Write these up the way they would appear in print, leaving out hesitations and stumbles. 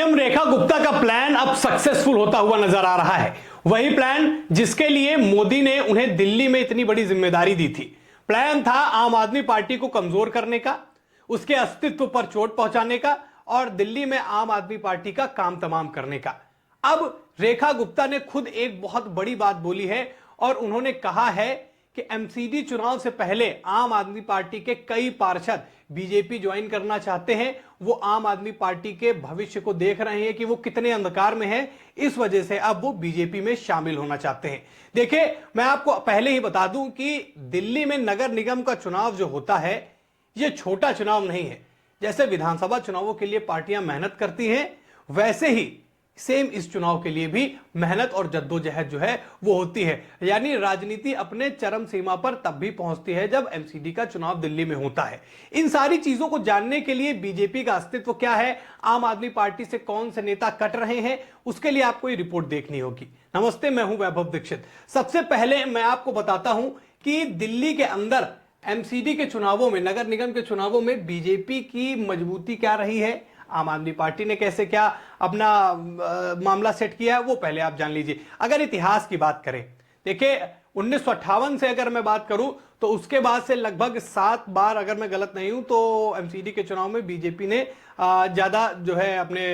CM Rekha Gupta का plan अब successful होता हुआ नजर आ रहा है। वही प्लान जिसके लिए मोदी ने उन्हें दिल्ली में इतनी बड़ी जिम्मेदारी दी थी। प्लान था आम आदमी पार्टी को कमजोर करने का, उसके अस्तित्व पर चोट पहुंचाने का और दिल्ली में आम आदमी पार्टी का काम तमाम करने का। अब रेखा गुप्ता ने खुद एक बहुत बड़ी बात बोली है और उन्होंने कहा है कि एमसीडी चुनाव से पहले आम आदमी पार्टी के कई पार्षद बीजेपी ज्वाइन करना चाहते हैं। वो आम आदमी पार्टी के भविष्य को देख रहे हैं कि वो कितने अंधकार में है, इस वजह से अब वो बीजेपी में शामिल होना चाहते हैं। देखिए, मैं आपको पहले ही बता दूं कि दिल्ली में नगर निगम का चुनाव जो होता है, ये छोटा चुनाव नहीं है। जैसे विधानसभा चुनावों के लिए पार्टियां मेहनत करती हैं, वैसे ही सेम इस चुनाव के लिए भी मेहनत और जद्दोजहद जो है वो होती है। यानी राजनीति अपने चरम सीमा पर तब भी पहुंचती है जब एमसीडी का चुनाव दिल्ली में होता है। इन सारी चीजों को जानने के लिए बीजेपी का अस्तित्व क्या है, आम आदमी पार्टी से कौन से नेता कट रहे हैं, उसके लिए आपको ये रिपोर्ट देखनी होगी। नमस्ते, मैं हूं वैभव दीक्षित। सबसे पहले मैं आपको बताता हूं कि दिल्ली के अंदर एमसीडी के चुनावों में, नगर निगम के चुनावों में बीजेपी की मजबूती क्या रही है, आम आदमी पार्टी ने कैसे क्या अपना मामला सेट किया है, वो पहले आप जान लीजिए। अगर इतिहास की बात करें, देखिए 1958 से अगर मैं बात करूं तो उसके बाद से लगभग 7 बार, अगर मैं गलत नहीं हूं, तो एमसीडी के चुनाव में बीजेपी ने ज्यादा जो है अपने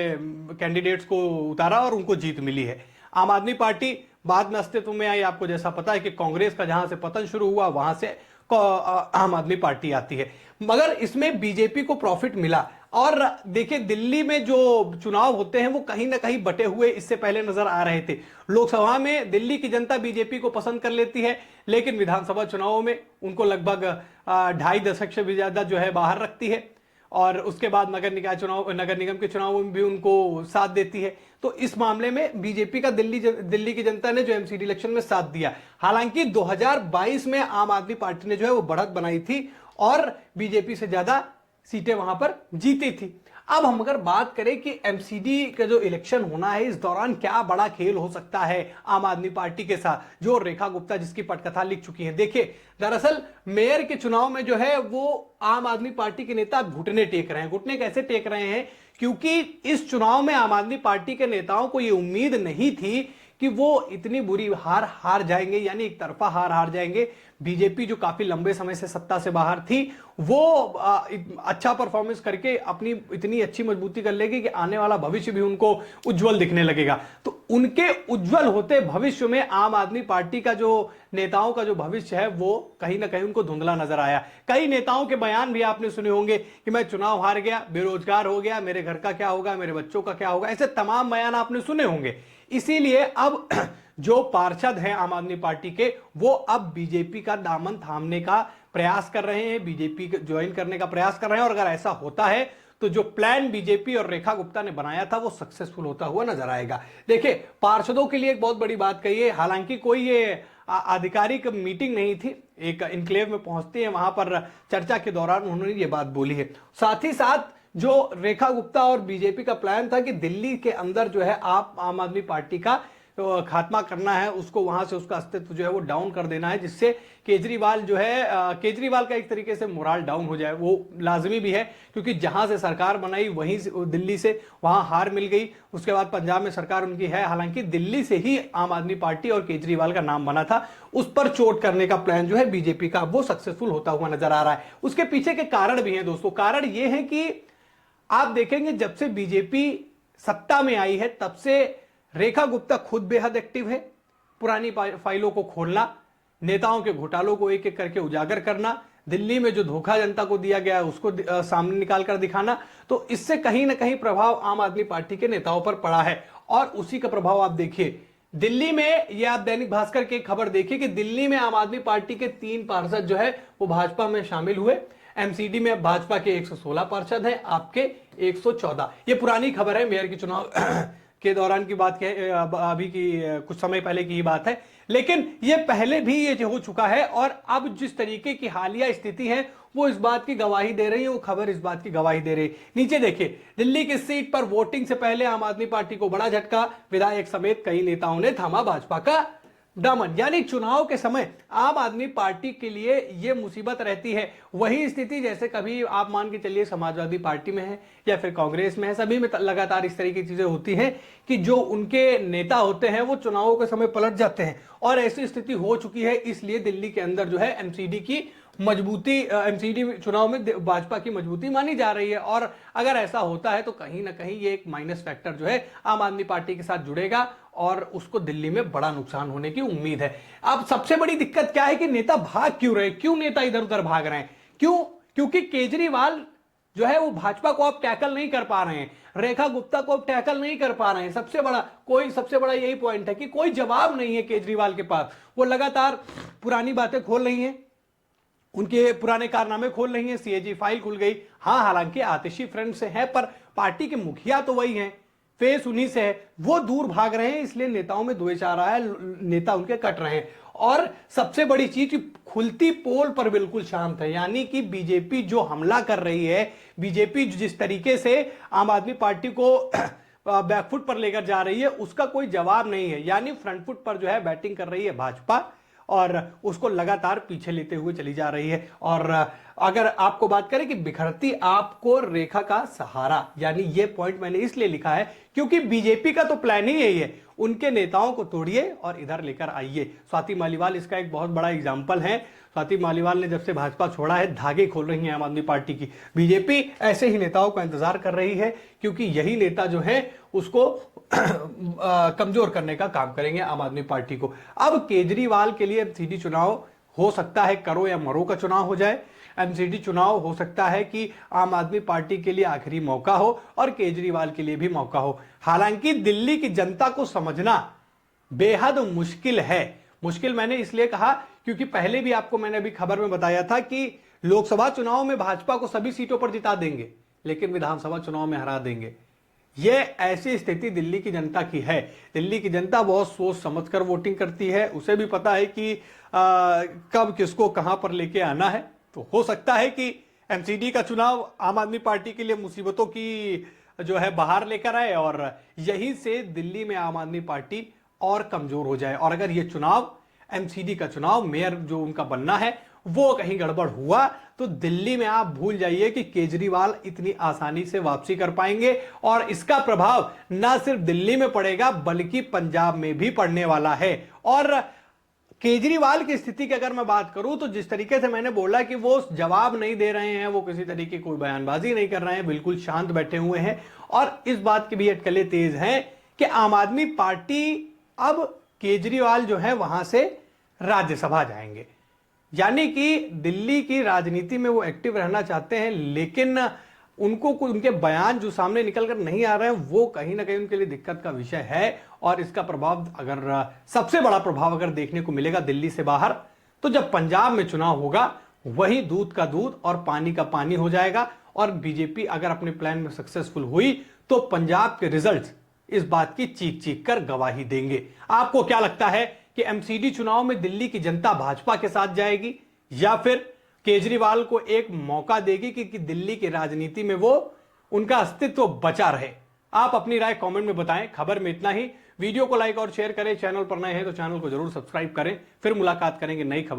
कैंडिडेट्स को उतारा और उनको जीत मिली है। आम आदमी पार्टी बाद में अस्तित्व में आई। आपको जैसा पता है कि कांग्रेस का जहां से पतन शुरू हुआ वहां से आम आदमी पार्टी आती है, मगर इसमें बीजेपी को प्रॉफिट मिला। और देखिए, दिल्ली में जो चुनाव होते हैं वो कहीं ना कहीं बटे हुए इससे पहले नजर आ रहे थे। लोकसभा में दिल्ली की जनता बीजेपी को पसंद कर लेती है, लेकिन विधानसभा चुनावों में उनको लगभग 2.5 दशक से भी ज्यादा जो है बाहर रखती है। और उसके बाद नगर निगम के चुनावों में भी उनको साथ देती है। तो इस मामले में बीजेपी का दिल्ली की जनता ने जो एमसीडी इलेक्शन में साथ दिया। हालांकि 2022 में आम आदमी पार्टी ने जो है वो बढ़त बनाई थी और बीजेपी से ज्यादा सीटें वहां पर जीती थी। अब हम अगर बात करें कि एमसीडी का जो इलेक्शन होना है, इस दौरान क्या बड़ा खेल हो सकता है आम आदमी पार्टी के साथ, जो रेखा गुप्ता जिसकी पटकथा लिख चुकी है। देखिए, दरअसल मेयर के चुनाव में जो है वो आम आदमी पार्टी के नेता घुटने टेक रहे हैं। घुटने कैसे टेक रहे हैं? क्योंकि इस चुनाव में आम आदमी पार्टी के नेताओं को यह उम्मीद नहीं थी कि वो इतनी बुरी हार जाएंगे, यानी एक तरफा हार जाएंगे। बीजेपी जो काफी लंबे समय से सत्ता से बाहर थी, वो अच्छा परफॉर्मेंस करके अपनी इतनी अच्छी मजबूती कर लेगी कि आने वाला भविष्य भी उनको उज्जवल दिखने लगेगा। तो उनके उज्जवल होते भविष्य में आम आदमी पार्टी का जो नेताओं का जो भविष्य है वो कहीं ना कहीं उनको धुंधला नजर आया। कई नेताओं के बयान भी आपने सुने होंगे कि मैं चुनाव हार गया, बेरोजगार हो गया, मेरे घर का क्या होगा, मेरे बच्चों का क्या होगा, ऐसे तमाम बयान आपने सुने होंगे। इसीलिए अब जो पार्षद हैं आम आदमी पार्टी के, वो अब बीजेपी का दामन थामने का प्रयास कर रहे हैं, बीजेपी ज्वाइन करने का प्रयास कर रहे हैं। और अगर ऐसा होता है तो जो प्लान बीजेपी और रेखा गुप्ता ने बनाया था वो सक्सेसफुल होता हुआ नजर आएगा। देखिए, पार्षदों के लिए एक बहुत बड़ी बात कही है। हालांकि कोई ये आधिकारिक मीटिंग नहीं थी, एक इनक्लेव में पहुंचते हैं, वहां पर चर्चा के दौरान उन्होंने ये बात बोली है। साथ ही साथ जो रेखा गुप्ता और बीजेपी का प्लान था कि दिल्ली के अंदर जो है आम आदमी पार्टी का तो खात्मा करना है, उसको वहां से उसका अस्तित्व जो है वो डाउन कर देना है, जिससे केजरीवाल जो है केजरीवाल का एक तरीके से मोराल डाउन हो जाए। वो लाजमी भी है, क्योंकि जहां से सरकार बनाई वहीं दिल्ली से वहां हार मिल गई। उसके बाद पंजाब में सरकार उनकी है, हालांकि दिल्ली से ही आम आदमी पार्टी और केजरीवाल का नाम बना था। उस पर चोट करने का प्लान जो है बीजेपी का, वो सक्सेसफुल होता हुआ नजर आ रहा है। उसके पीछे के कारण भी है दोस्तों। कारण ये है कि आप देखेंगे, जब से बीजेपी सत्ता में आई है तब से रेखा गुप्ता खुद बेहद एक्टिव है। पुरानी फाइलों को खोलना, नेताओं के घोटालों को एक एक करके उजागर करना, दिल्ली में जो धोखा जनता को दिया गया है उसको सामने निकाल कर दिखाना। तो इससे कहीं ना कहीं प्रभाव आम आदमी पार्टी के नेताओं पर पड़ा है। और उसी का प्रभाव आप देखिए दिल्ली में, ये आप दैनिक भास्कर की खबर देखिए कि दिल्ली में आम आदमी पार्टी के 3 पार्षद जो है वो भाजपा में शामिल हुए। एमसीडी में भाजपा के 116 पार्षद हैं, आपके 114। ये पुरानी खबर है, मेयर के चुनाव के दौरान की बात है, अभी की कुछ समय पहले की ही बात है। लेकिन ये पहले भी ये हो चुका है। और अब जिस तरीके की हालिया स्थिति है वो इस बात की गवाही दे रही है, वो खबर इस बात की गवाही दे रही है। नीचे देखिए, दिल्ली की सीट पर वोटिंग से पहले आम आदमी पार्टी को बड़ा झटका, विधायक समेत कई नेताओं ने थामा भाजपा का दमन, यानी चुनाव के समय आम आदमी पार्टी के लिए यह मुसीबत रहती है। वही स्थिति जैसे कभी आप मान के चलिए समाजवादी पार्टी में है या फिर कांग्रेस में है, सभी में लगातार इस तरीके की चीजें होती हैं कि जो उनके नेता होते हैं वो चुनावों के समय पलट जाते हैं, और ऐसी स्थिति हो चुकी है। इसलिए दिल्ली के अंदर जो है एमसीडी की मजबूती, एमसीडी चुनाव में भाजपा की मजबूती मानी जा रही है, और अगर ऐसा होता है तो कहीं ना कहीं ये एक माइनस फैक्टर जो है आम आदमी पार्टी के साथ जुड़ेगा और उसको दिल्ली में बड़ा नुकसान होने की उम्मीद है। अब सबसे बड़ी दिक्कत क्या है कि नेता भाग क्यों रहे, क्यों नेता इधर उधर भाग रहे हैं, क्यों? क्योंकि केजरीवाल जो है वो भाजपा को अब टैकल नहीं कर पा रहे हैं, रेखा गुप्ता को अब टैकल नहीं कर पा रहे हैं। सबसे बड़ा यही पॉइंट है कि कोई जवाब नहीं है केजरीवाल के पास। वो लगातार पुरानी बातें खोल रही हैं, उनके पुराने कारनामे खोल रही हैं, सीएजी फाइल खुल गई। हाँ, हालांकि आतिशी फ्रंट से है, पर पार्टी के मुखिया तो वही हैं, फेस उन्हीं से है, वो दूर भाग रहे हैं, इसलिए नेताओं में द्वेष आ रहा है, नेता उनके कट रहे हैं। और सबसे बड़ी चीज, खुलती पोल पर बिल्कुल शांत है, यानी कि बीजेपी जो हमला कर रही है, बीजेपी जिस तरीके से आम आदमी पार्टी को बैकफुट पर लेकर जा रही है, उसका कोई जवाब नहीं है। यानी फ्रंट फुट पर जो है बैटिंग कर रही है भाजपा और उसको लगातार पीछे लेते हुए चली जा रही है। और अगर आपको बात करें कि बिखरती आपको रेखा का सहारा, यानी ये पॉइंट मैंने इसलिए लिखा है क्योंकि बीजेपी का तो प्लान ही यही है, उनके नेताओं को तोड़िए और इधर लेकर आइए। स्वाति मालीवाल इसका एक बहुत बड़ा एग्जाम्पल है। स्वाति मालीवाल ने जब से भाजपा छोड़ा है, धागे खोल रही है आम आदमी पार्टी की। बीजेपी ऐसे ही नेताओं का इंतजार कर रही है, क्योंकि यही नेता जो है उसको कमजोर करने का काम करेंगे आम आदमी पार्टी को। अब केजरीवाल के लिए एमसीडी चुनाव हो सकता है करो या मरो का चुनाव हो जाए। एमसीडी चुनाव हो सकता है कि आम आदमी पार्टी के लिए आखिरी मौका हो और केजरीवाल के लिए भी मौका हो। हालांकि दिल्ली की जनता को समझना बेहद मुश्किल है। मुश्किल मैंने इसलिए कहा क्योंकि पहले भी आपको मैंने अभी खबर में बताया था कि लोकसभा चुनाव में भाजपा को सभी सीटों पर जिता देंगे, लेकिन विधानसभा चुनाव में हरा देंगे। यह ऐसी स्थिति दिल्ली की जनता की है। दिल्ली की जनता बहुत सोच समझकर वोटिंग करती है, उसे भी पता है कि कब किसको कहां पर लेके आना है। तो हो सकता है कि एमसीडी का चुनाव आम आदमी पार्टी के लिए मुसीबतों की जो है बाहर लेकर आए और यहीं से दिल्ली में आम आदमी पार्टी और कमजोर हो जाए। और अगर यह चुनाव एमसीडी का चुनाव, मेयर जो उनका बनना है, वो कहीं गड़बड़ हुआ तो दिल्ली में आप भूल जाइए कि केजरीवाल इतनी आसानी से वापसी कर पाएंगे। और इसका प्रभाव ना सिर्फ दिल्ली में पड़ेगा बल्कि पंजाब में भी पड़ने वाला है। और केजरीवाल की स्थिति की अगर मैं बात करूं तो जिस तरीके से मैंने बोला कि वो जवाब नहीं दे रहे हैं, वो किसी तरीके की कोई बयानबाजी नहीं कर रहे हैं, बिल्कुल शांत बैठे हुए हैं। और इस बात की भी अटकलें तेज हैं कि आम आदमी पार्टी अब केजरीवाल जो है वहां से राज्यसभा जाएंगे, यानी कि दिल्ली की राजनीति में वो एक्टिव रहना चाहते हैं, लेकिन उनको उनके बयान जो सामने निकल कर नहीं आ रहे हैं वो कहीं ना कहीं उनके लिए दिक्कत का विषय है। और इसका प्रभाव, अगर सबसे बड़ा प्रभाव अगर देखने को मिलेगा दिल्ली से बाहर, तो जब पंजाब में चुनाव होगा वही दूध का दूध और पानी का पानी हो जाएगा। और बीजेपी अगर अपने प्लान में सक्सेसफुल हुई तो पंजाब के रिजल्ट्स इस बात की चीख चीख कर गवाही देंगे। आपको क्या लगता है कि एमसीडी चुनाव में दिल्ली की जनता भाजपा के साथ जाएगी या फिर केजरीवाल को एक मौका देगी कि दिल्ली की राजनीति में वो उनका अस्तित्व बचा रहे? आप अपनी राय कमेंट में बताएं। खबर में इतना ही। वीडियो को लाइक और शेयर करें। चैनल पर नए हैं तो चैनल को जरूर सब्सक्राइब करें। फिर मुलाकात करेंगे नई खबर।